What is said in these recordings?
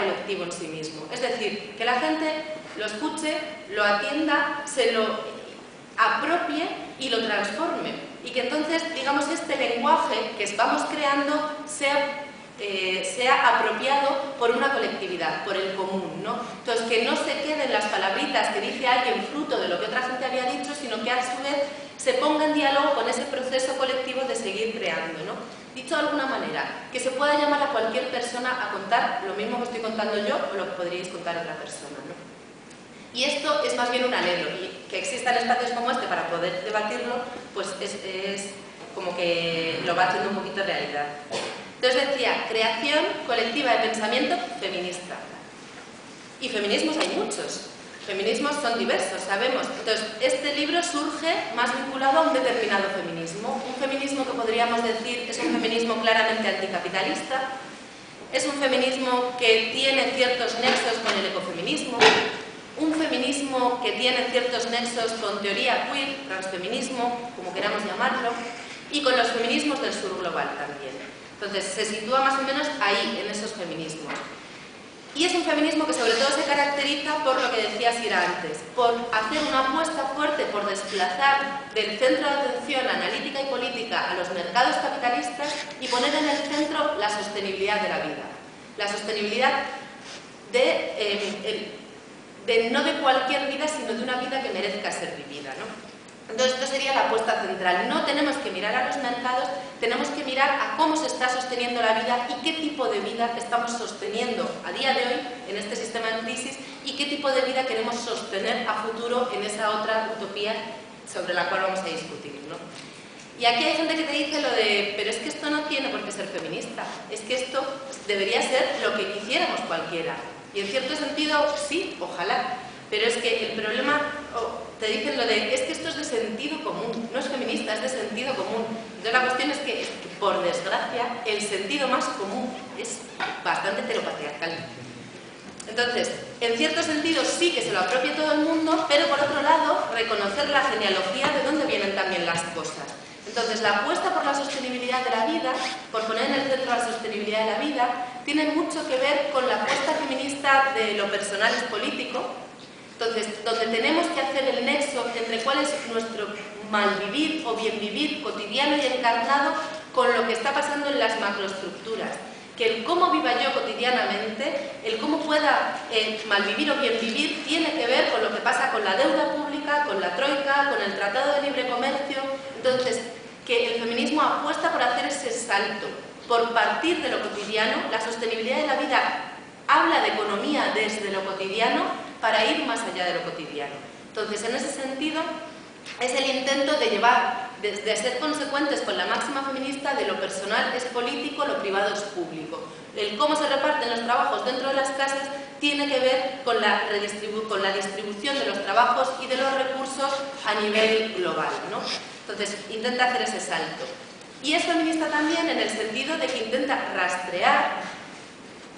colectivo en sí mismo. Es decir, que la gente lo escuche, lo atienda, se lo apropie y lo transforme. Y que entonces, digamos, este lenguaje que vamos creando sea apropiado por una colectividad, por el común, ¿no? Entonces, que no se queden las palabritas que dice alguien fruto de lo que otra gente había dicho, sino que a su vez se ponga en diálogo con ese proceso colectivo de seguir creando, ¿no? Dicho de alguna manera, que se pueda llamar a cualquier persona a contar lo mismo que estoy contando yo o lo que podríais contar otra persona, ¿no? Y esto es más bien un anhelo, y que existan espacios como este para poder debatirlo, pues es como que lo va haciendo un poquito realidad. Entonces decía, creación colectiva de pensamiento feminista. Y feminismos hay muchos. Feminismos son diversos, sabemos. Entonces, este libro surge más vinculado a un determinado feminismo. Un feminismo que podríamos decir es un feminismo claramente anticapitalista. Es un feminismo que tiene ciertos nexos con el ecofeminismo. Un feminismo que tiene ciertos nexos con teoría queer, transfeminismo, como queramos llamarlo, y con los feminismos del sur global también. Entonces, se sitúa más o menos ahí, en esos feminismos. Y es un feminismo que sobre todo se caracteriza por lo que decía Sira antes, por hacer una apuesta fuerte por desplazar del centro de atención analítica y política a los mercados capitalistas y poner en el centro la sostenibilidad de la vida. La sostenibilidad no de cualquier vida, sino de una vida que merezca ser vivida, ¿no? Entonces, esto sería la apuesta central. No tenemos que mirar a los mercados, tenemos que mirar a cómo se está sosteniendo la vida y qué tipo de vida estamos sosteniendo a día de hoy en este sistema de crisis y qué tipo de vida queremos sostener a futuro en esa otra utopía sobre la cual vamos a discutir, ¿no? Y aquí hay gente que te dice lo de, pero es que esto no tiene por qué ser feminista, es que esto debería ser lo que quisiéramos cualquiera. Y en cierto sentido, sí, ojalá. Pero es que el problema, te dicen lo de, es que esto es de sentido común, no es feminista, es de sentido común. Entonces la cuestión es que, por desgracia, el sentido más común es bastante heteropatriarcal. Entonces, en cierto sentido sí que se lo apropia todo el mundo, pero por otro lado, reconocer la genealogía de dónde vienen también las cosas. Entonces, la apuesta por la sostenibilidad de la vida, por poner en el centro la sostenibilidad de la vida, tiene mucho que ver con la apuesta feminista de lo personal es político. Entonces, donde tenemos que hacer el nexo entre cuál es nuestro malvivir o bienvivir cotidiano y encarnado con lo que está pasando en las macroestructuras. Que el cómo viva yo cotidianamente, el cómo pueda malvivir o bienvivir, tiene que ver con lo que pasa con la deuda pública, con la troika, con el Tratado de Libre Comercio. Entonces, que el feminismo apuesta por hacer ese salto, por partir de lo cotidiano. La sostenibilidad de la vida habla de economía desde lo cotidiano para ir más allá de lo cotidiano. Entonces, en ese sentido, es el intento de llevar, de ser consecuentes con la máxima feminista de lo personal es político, lo privado es público. El cómo se reparten los trabajos dentro de las casas tiene que ver con la distribución de los trabajos y de los recursos a nivel global, ¿no? Entonces, intenta hacer ese salto. Y es feminista también en el sentido de que intenta rastrear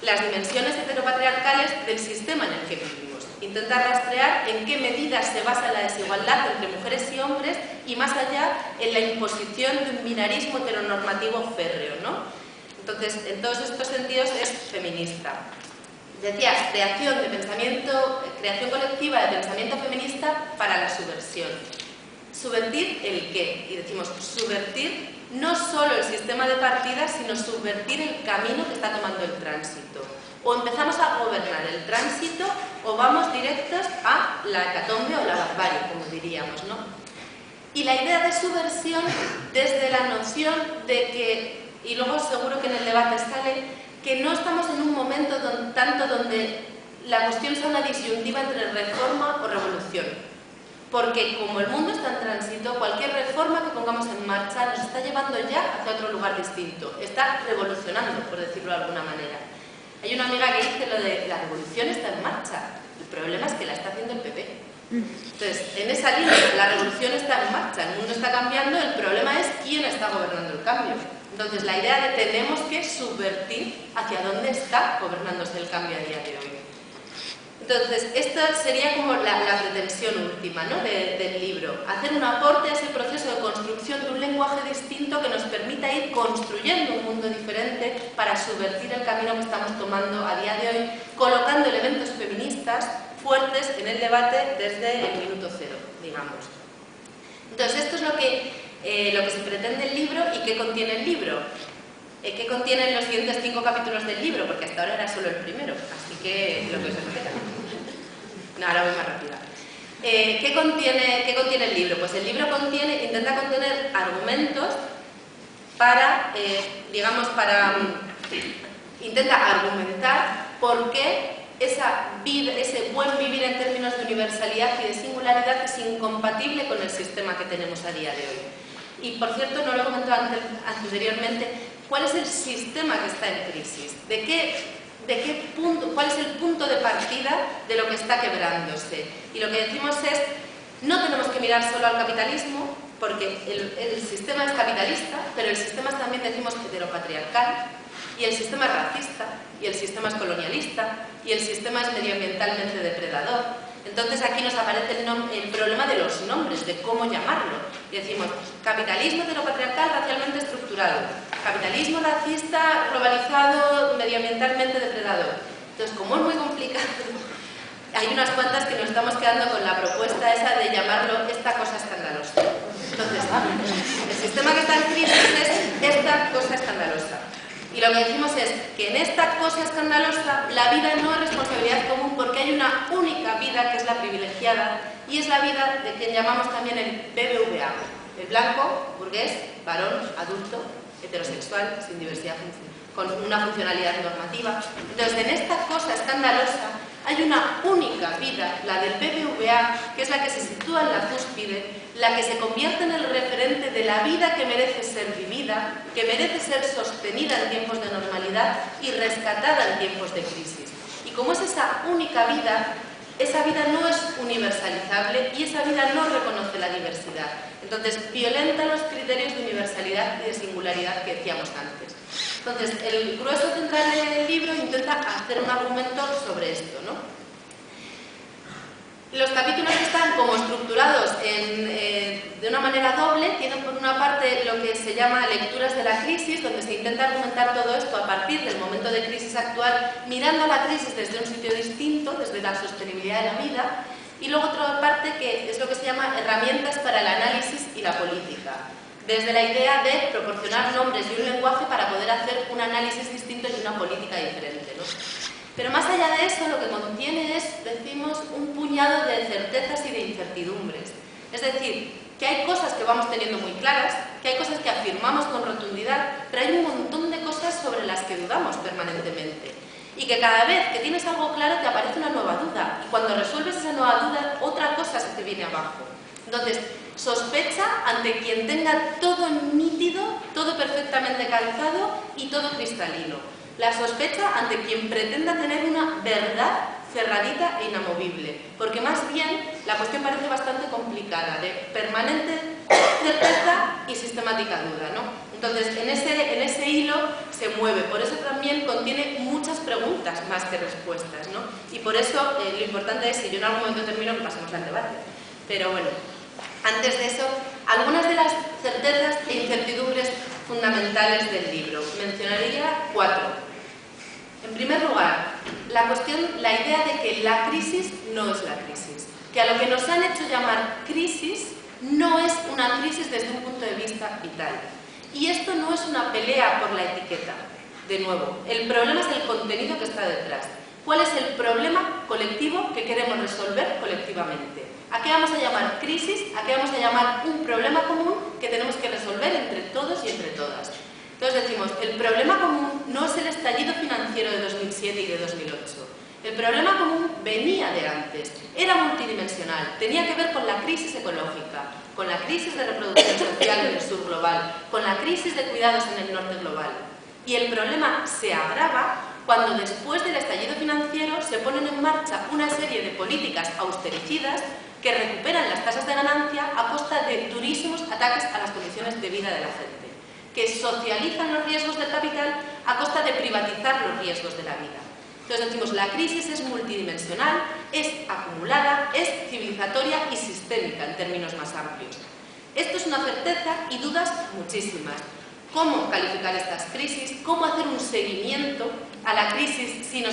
las dimensiones heteropatriarcales del sistema en el que vivimos. Intenta rastrear en qué medidas se basa la desigualdad entre mujeres y hombres y más allá en la imposición de un binarismo heteronormativo férreo, ¿no? Entonces, en todos estos sentidos es feminista. Decías, creación colectiva de pensamiento feminista para la subversión. ¿Subvertir el qué? Y decimos, subvertir no solo el sistema de partida, sino subvertir el camino que está tomando el tránsito. O empezamos a gobernar el tránsito o vamos directos a la hecatombe o la barbarie, como diríamos, ¿no? Y la idea de subversión desde la noción de que, y luego seguro que en el debate sale, que no estamos en un momento tanto donde la cuestión sea una disyuntiva entre reforma o revolución. Porque como el mundo está en tránsito, cualquier reforma que pongamos en marcha nos está llevando ya hacia otro lugar distinto. Está revolucionando, por decirlo de alguna manera. Hay una amiga que dice lo de la revolución está en marcha. El problema es que la está haciendo el PP. Entonces, en esa línea, la revolución está en marcha, el mundo está cambiando, el problema es quién está gobernando el cambio. Entonces, la idea de tenemos que subvertir hacia dónde está gobernándose el cambio a día de hoy. Entonces, esta sería como la pretensión última, ¿no?, del libro, hacer un aporte a ese proceso de construcción de un lenguaje distinto que nos permita ir construyendo un mundo diferente para subvertir el camino que estamos tomando a día de hoy, colocando elementos feministas fuertes en el debate desde el minuto cero, digamos. Entonces, esto es lo que se pretende el libro y qué contiene el libro. ¿Qué contienen los siguientes 5 capítulos del libro? Porque hasta ahora era solo el primero, así que lo que os espera. No, ahora voy más rápida. ¿Qué contiene el libro? Pues el libro intenta contener argumentos para, intenta argumentar por qué ese buen vivir en términos de universalidad y de singularidad es incompatible con el sistema que tenemos a día de hoy. Y por cierto, no lo he comentado anteriormente, ¿cuál es el sistema que está en crisis? ¿Cuál es el punto de partida de lo que está quebrándose? Y lo que decimos es, no tenemos que mirar solo al capitalismo, porque el sistema es capitalista, pero el sistema es también, decimos, heteropatriarcal, y el sistema es racista, y el sistema es colonialista, y el sistema es medioambientalmente depredador. Entonces aquí nos aparece el problema de los nombres, de cómo llamarlo. Y decimos, capitalismo heteropatriarcal racialmente estructurado, capitalismo racista, globalizado, medioambientalmente depredador. Entonces, como es muy complicado, hay unas cuantas que nos estamos quedando con la propuesta esa de llamarlo esta cosa escandalosa. Entonces, el sistema que está en crisis es esta cosa escandalosa. Y lo que decimos es que en esta cosa escandalosa la vida no es responsabilidad común porque hay una única vida que es la privilegiada y es la vida de quien llamamos también el BBVA, el blanco, burgués, varón, adulto, heterosexual, sin diversidad, con una funcionalidad normativa. Entonces, en esta cosa escandalosa hay una única vida, la del BBVA, que es la que se sitúa en la cúspide, la que se convierte en el referente de la vida que merece ser vivida, que merece ser sostenida en tiempos de normalidad y rescatada en tiempos de crisis. Y como es esa única vida, esa vida no es universalizable y esa vida no reconoce la diversidad. Entonces, violenta los criterios de universalidad y de singularidad que decíamos antes. Entonces, el grueso central del libro intenta hacer un argumento sobre esto, ¿no? Los capítulos están como estructurados de una manera doble. Tienen por una parte lo que se llama lecturas de la crisis, donde se intenta argumentar todo esto a partir del momento de crisis actual, mirando la crisis desde un sitio distinto, desde la sostenibilidad de la vida. Y luego otra parte que es lo que se llama herramientas para el análisis y la política, desde la idea de proporcionar nombres y un lenguaje para poder hacer un análisis distinto y una política diferente, ¿no? Pero más allá de eso, lo que contiene es, decimos, un puñado de certezas y de incertidumbres. Es decir, que hay cosas que vamos teniendo muy claras, que hay cosas que afirmamos con rotundidad, pero hay un montón de cosas sobre las que dudamos permanentemente. Y que cada vez que tienes algo claro te aparece una nueva duda. Y cuando resuelves esa nueva duda, otra cosa se te viene abajo. Entonces, sospecha ante quien tenga todo nítido, todo perfectamente calzado y todo cristalino. La sospecha ante quien pretenda tener una verdad cerradita e inamovible, porque más bien la cuestión parece bastante complicada, de permanente certeza y sistemática duda, ¿no? Entonces, en ese hilo se mueve, por eso también contiene muchas preguntas más que respuestas, ¿no? Y por eso lo importante es, si yo en algún momento termino, que pasemos al debate. Pero bueno, antes de eso, algunas de las certezas e incertidumbres fundamentales del libro. Mencionaría 4. En primer lugar, la idea de que la crisis no es la crisis, que a lo que nos han hecho llamar crisis no es una crisis desde un punto de vista vital. Y esto no es una pelea por la etiqueta. De nuevo, el problema es el contenido que está detrás. ¿Cuál es el problema colectivo que queremos resolver colectivamente? ¿A qué vamos a llamar crisis? ¿A qué vamos a llamar un problema común que tenemos que resolver entre todos y entre todas? Entonces decimos, el problema común no es el estallido financiero de 2007 y de 2008. El problema común venía de antes, era multidimensional, tenía que ver con la crisis ecológica, con la crisis de reproducción social en el sur global, con la crisis de cuidados en el norte global. Y el problema se agrava cuando después del estallido financiero se ponen en marcha una serie de políticas austericidas que recuperan las tasas de ganancia a costa de durísimos ataques a las condiciones de vida de la gente, que socializan los riesgos del capital a costa de privatizar los riesgos de la vida. Entonces decimos, la crisis es multidimensional, es acumulada, es civilizatoria y sistémica en términos más amplios. Esto es una certeza y dudas muchísimas. ¿Cómo calificar estas crisis? ¿Cómo hacer un seguimiento a la crisis si nos